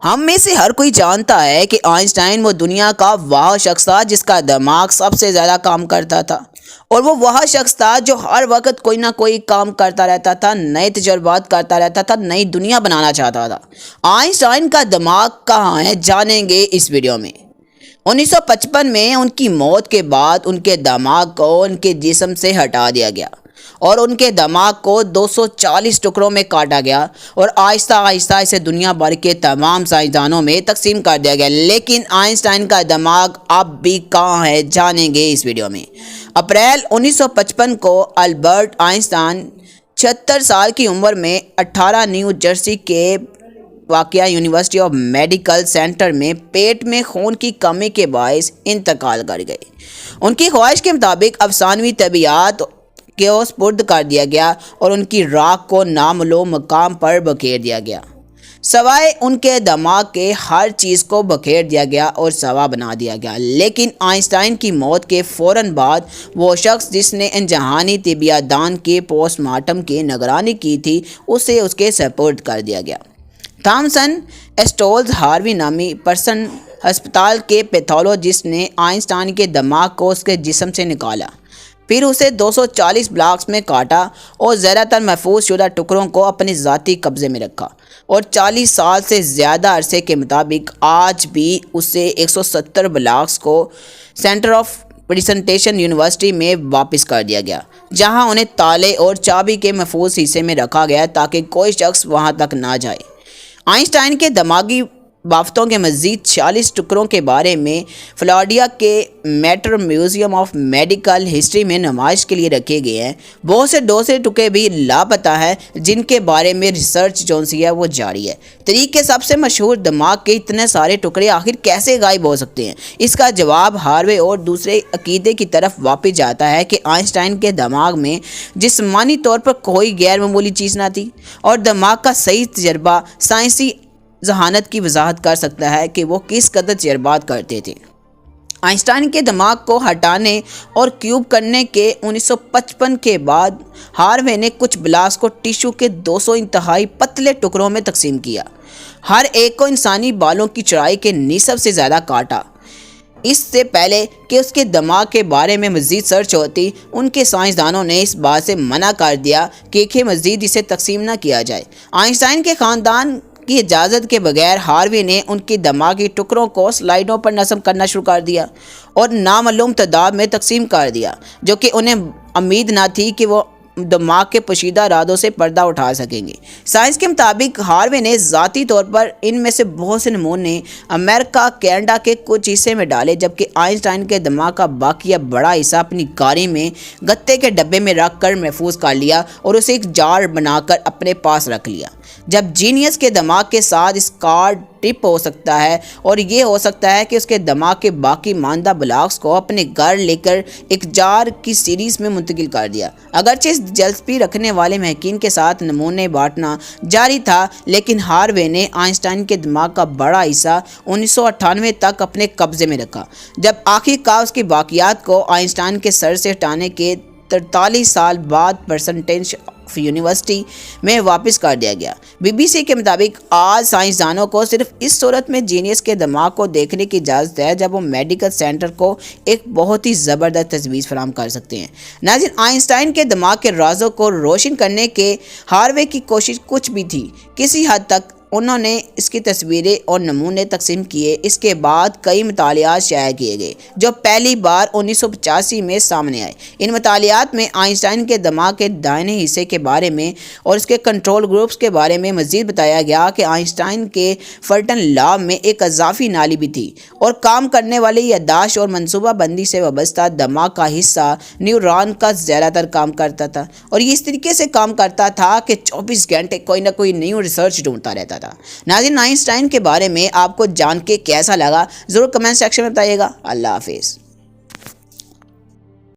ہم میں سے ہر کوئی جانتا ہے کہ آئنسٹائن وہ دنیا کا وہ شخص تھا جس کا دماغ سب سے زیادہ کام کرتا تھا، اور وہ شخص تھا جو ہر وقت کوئی نہ کوئی کام کرتا رہتا تھا، نئے تجربات کرتا رہتا تھا، نئی دنیا بنانا چاہتا تھا۔ آئنسٹائن کا دماغ کہاں ہے، جانیں گے اس ویڈیو میں۔ 1955 میں ان کی موت کے بعد ان کے دماغ کو ان کے جسم سے ہٹا دیا گیا اور ان کے دماغ کو 240 ٹکڑوں میں کاٹا گیا اور آہستہ آہستہ اسے دنیا بھر کے تمام سائنسدانوں میں تقسیم کر دیا گیا۔ لیکن آئنسٹائن کا دماغ اب بھی کہاں ہے، جانیں گے اس ویڈیو میں۔ اپریل 1955 کو البرٹ آئنسٹائن 76 سال کی عمر میں 18 نیو جرسی کے واقعہ یونیورسٹی آف میڈیکل سینٹر میں پیٹ میں خون کی کمی کے باعث انتقال کر گئے۔ ان کی خواہش کے مطابق افسانوی طبیعت کو سپرد کر دیا گیا اور ان کی راکھ کو نامعلوم مقام پر بکھیر دیا گیا۔ سوائے ان کے دماغ کے ہر چیز کو بکھیر دیا گیا اور سوا بنا دیا گیا۔ لیکن آئنسٹائن کی موت کے فوراً بعد وہ شخص جس نے ان جہانی طبیعت دان کے پوسٹ مارٹم کی نگرانی کی تھی اسے اس کے سپرد کر دیا گیا۔ تھامسن اسٹولز ہاروی نامی پرسن ہسپتال کے پیتھولوجسٹ نے آئنسٹائن کے دماغ کو اس کے جسم سے نکالا، پھر اسے 240 بلاکس میں کاٹا اور زیادہ تر محفوظ شدہ ٹکڑوں کو اپنے ذاتی قبضے میں رکھا، اور 40 سال سے زیادہ عرصے کے مطابق آج بھی اسے 170 بلاکس کو سینٹر آف پریزنٹیشن یونیورسٹی میں واپس کر دیا گیا، جہاں انہیں تالے اور چابی کے محفوظ حصے میں رکھا گیا تاکہ کوئی شخص وہاں تک نہ جائے۔ آئنسٹائن کے دماغی بافتوں کے مزید 46 ٹکڑوں کے بارے میں فلاڈیا کے Mutter Museum of Medical History میں نمائش کے لیے رکھے گئے ہیں۔ بہت سے دوسرے ٹکڑے بھی لاپتہ ہیں جن کے بارے میں ریسرچ جونسی ہے وہ جاری ہے۔ طریقے سب سے مشہور دماغ کے اتنے سارے ٹکڑے آخر کیسے غائب ہو سکتے ہیں؟ اس کا جواب ہاروے اور دوسرے عقیدے کی طرف واپس جاتا ہے کہ آئنسٹائن کے دماغ میں جسمانی طور پر کوئی غیر معمولی چیز نہ تھی، اور دماغ کا صحیح تجربہ سائنسی ذہانت کی وضاحت کر سکتا ہے کہ وہ کس قدر تجربات کرتے تھے۔ آئنسٹائن کے دماغ کو ہٹانے اور کیوب کرنے کے 1955 کے بعد ہاروے نے کچھ بلاکس کو ٹیشو کے 200 انتہائی پتلے ٹکڑوں میں تقسیم کیا، ہر ایک کو انسانی بالوں کی چوڑائی کے نصف سے زیادہ کاٹا۔ اس سے پہلے کہ اس کے دماغ کے بارے میں مزید سرچ ہوتی، ان کے سائنسدانوں نے اس بات سے منع کر دیا کہ مزید اسے تقسیم نہ کیا جائے۔ آئنسٹائن کے خاندان کی اجازت کے بغیر ہاروے نے ان کے دماغی ٹکڑوں کو سلائڈوں پر نصب کرنا شروع کر دیا اور نامعلوم تعداد میں تقسیم کر دیا، جو کہ انہیں امید نہ تھی کہ وہ دماغ کے پوشیدہ رازوں سے پردہ اٹھا سکیں گے۔ سائنس کے مطابق ہاروے نے ذاتی طور پر ان میں سے بہت سے نمونے امریکہ، کینیڈا کے کچھ حصے میں ڈالے، جبکہ آئنسٹائن کے دماغ کا باقی بڑا حصہ اپنی گاڑی میں گتے کے ڈبے میں رکھ کر محفوظ کر لیا اور اسے ایک جار بنا کر اپنے پاس رکھ لیا۔ جب جینیس کے دماغ کے ساتھ اس کا ٹرپ ہو سکتا ہے، اور یہ ہو سکتا ہے کہ اس کے دماغ کے باقی ماندہ بلاکس کو اپنے گھر لے کر ایک جار کی سیریز میں منتقل کر دیا۔ اگرچہ اس دلچسپی رکھنے والے محققین کے ساتھ نمونے بانٹنا جاری تھا، لیکن ہاروے نے آئنسٹائن کے دماغ کا بڑا حصہ 1998 تک اپنے قبضے میں رکھا، جب آخر کار اس کے باقیات کو آئنسٹائن کے سر سے ہٹانے کے 43 سال بعد پرسنٹیج یونیورسٹی میں واپس کر دیا گیا۔ BBC کے مطابق آج سائنسدانوں کو صرف اس صورت میں جینیس کے دماغ کو دیکھنے کی اجازت ہے جب وہ میڈیکل سینٹر کو ایک بہت ہی زبردست تصویر فراہم کر سکتے ہیں۔ ناظرین، آئنسٹائن کے دماغ کے رازوں کو روشن کرنے کے ہاروے کی کوشش کچھ بھی تھی، کسی حد تک انہوں نے اس کی تصویریں اور نمونے تقسیم کیے۔ اس کے بعد کئی مطالعات شائع کیے گئے جو پہلی بار 1985 میں سامنے آئے۔ ان مطالعات میں آئنسٹائن کے دماغ کے دائیں حصے کے بارے میں اور اس کے کنٹرول گروپس کے بارے میں مزید بتایا گیا کہ آئنسٹائن کے فرٹن لاب میں ایک اضافی نالی بھی تھی، اور کام کرنے والی یادداشت اور منصوبہ بندی سے وابستہ دماغ کا حصہ نیورون کا زیادہ تر کام کرتا تھا، اور یہ اس طریقے سے کام کرتا تھا کہ 24 گھنٹے کوئی نہ کوئی نیو ریسرچ ڈھونڈتا رہتا تھا۔ ناظرین، آئنسٹائن کے بارے میں آپ کو جان کے کیسا لگا ضرور کمنٹ سیکشن میں بتائیے گا۔ اللہ حافظ۔